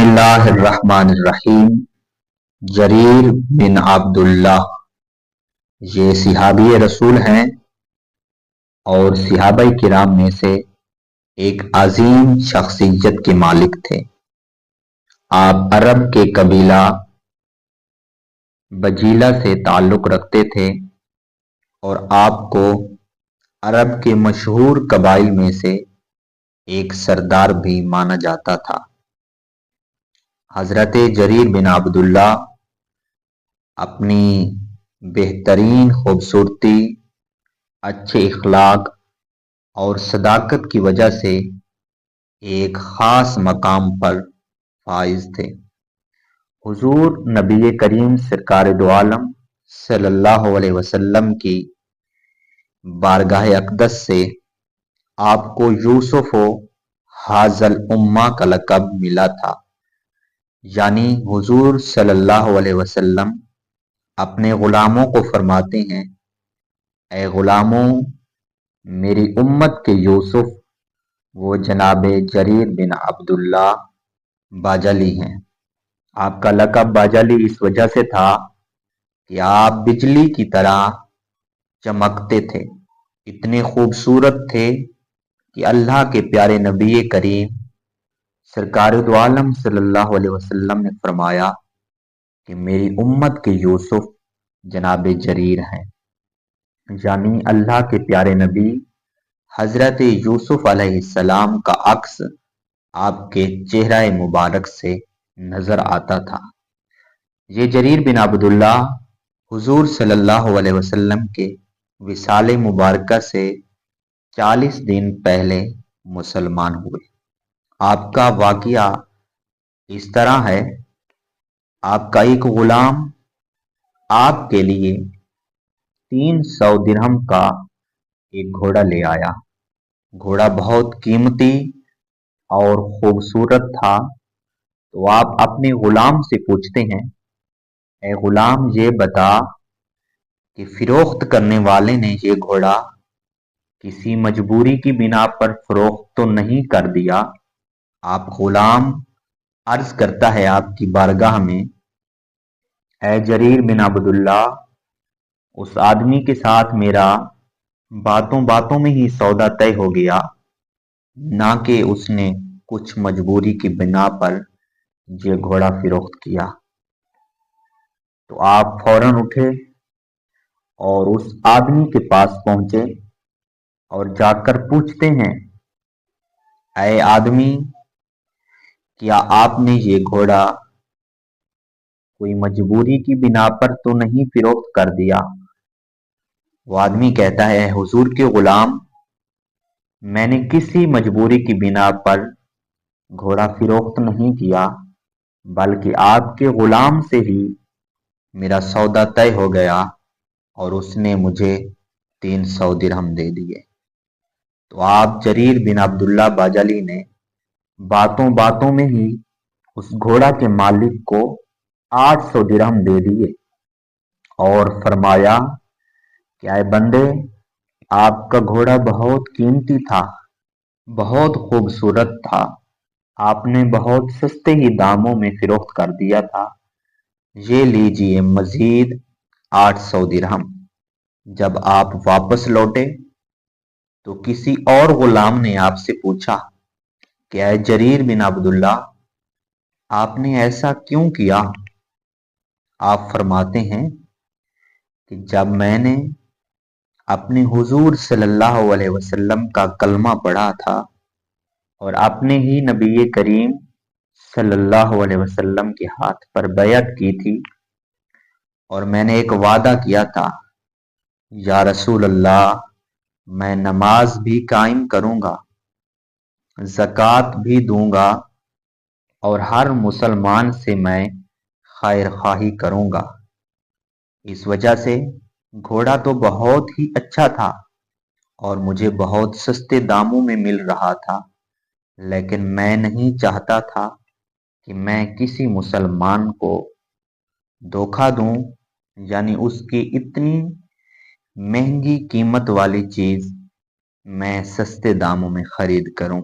बिस्मिल्लाह अर्रहमान Ar-Rahim. Jarir बिन अब्दुल्लाह ये सिहाबी रसूल हैं और सिहाबा किराम में से एक अजीम शख्सियत के मालिक थे। आप अरब के कबीला बजीला से ताल्लुक रखते थे और आपको अरब के मशहूर कबाइल में से एक सरदार भी माना जाता था। हजरत जरीर बिन अब्दुल्ला अपनी बेहतरीन खूबसूरती, अच्छे इखलाक और सदाकत की वजह से एक ख़ास मकाम पर फाइज थे। हुजूर नबी करीम सरकार दो आलम सल्लल्लाहु अलैहि वसल्लम की बारगाह अक़दस से आपको यूसुफ हाज़ल उम्मा का लक़ब मिला था। यानी हुजूर सल्लल्लाहु अलैहि वसल्लम अपने गुलामों को फरमाते हैं, ए गुलामों, मेरी उम्मत के यूसुफ वो जनाब जरीर बिन अब्दुल्ला बाजली हैं। आपका लक़ब बाजली इस वजह से था कि आप बिजली की तरह चमकते थे, इतने खूबसूरत थे कि अल्लाह के प्यारे नबी करीम सरकार दो आलम सल्लल्लाहु अलैहि वसल्लम ने फरमाया कि मेरी उम्मत के यूसुफ जनाब जरीर हैं। यानी अल्लाह के प्यारे नबी हजरत यूसुफ अलैहिस्सलाम का अक्स आपके चेहरा मुबारक से नजर आता था। ये जरीर बिन अब्दुल्ला हुजूर सल्लल्लाहु अलैहि वसल्लम के विसाले मुबारक से 40 दिन पहले मुसलमान हुए। आपका वाक़या इस तरह है, आपका एक गुलाम आपके लिए 300 दिरहम का एक घोड़ा ले आया। घोड़ा बहुत कीमती और खूबसूरत था। तो आप अपने गुलाम से पूछते हैं, ए गुलाम, ये बता कि फिरोख्त करने वाले ने ये घोड़ा किसी मजबूरी की बिना पर फरोख्त तो नहीं कर दिया? आप गुलाम अर्ज करता है आपकी बारगाह में, ए जरीर बिन अब्दुल्ला, उस आदमी के साथ मेरा बातों बातों में ही सौदा तय हो गया, ना कि उसने कुछ मजबूरी की बिना पर ये घोड़ा फिरोख्त किया। तो आप फौरन उठे और उस आदमी के पास पहुंचे और जाकर पूछते हैं, ऐ आदमी, क्या आपने ये घोड़ा कोई मजबूरी की बिना पर तो नहीं फिरोख्त कर दिया? वो आदमी कहता है, हुजूर के गुलाम, मैंने किसी मजबूरी की बिना पर घोड़ा फिरोख्त नहीं किया, बल्कि आपके गुलाम से ही मेरा सौदा तय हो गया और उसने मुझे 300 दिरहम दे दिए। तो आप जरीर बिन अब्दुल्ला बाजली ने बातों बातों में ही उस घोड़ा के मालिक को 800 दिरहम दे दिए और फरमाया, क्या है बंदे, आपका घोड़ा बहुत कीमती था, बहुत खूबसूरत था, आपने बहुत सस्ते ही दामों में फिरोख्त कर दिया था, ये लीजिए मजीद 800 दिरहम। जब आप वापस लौटे तो किसी और गुलाम ने आपसे पूछा, क्या है जरीर बिन अब्दुल्ला, आपने ऐसा क्यों किया? आप फरमाते हैं कि जब मैंने अपने हुजूर सल्लल्लाहु अलैहि वसल्लम का कलमा पढ़ा था और अपने ही नबी करीम सल्लल्लाहु अलैहि वसल्लम के हाथ पर बैअत की थी और मैंने एक वादा किया था, या रसूल अल्लाह, मैं नमाज भी कायम करूंगा, ज़कात भी दूंगा और हर मुसलमान से मैं खैर खाही करूंगा। इस वजह से घोड़ा तो बहुत ही अच्छा था और मुझे बहुत सस्ते दामों में मिल रहा था, लेकिन मैं नहीं चाहता था कि मैं किसी मुसलमान को धोखा दूं, यानी उसकी इतनी महंगी कीमत वाली चीज मैं सस्ते दामों में खरीद करूं।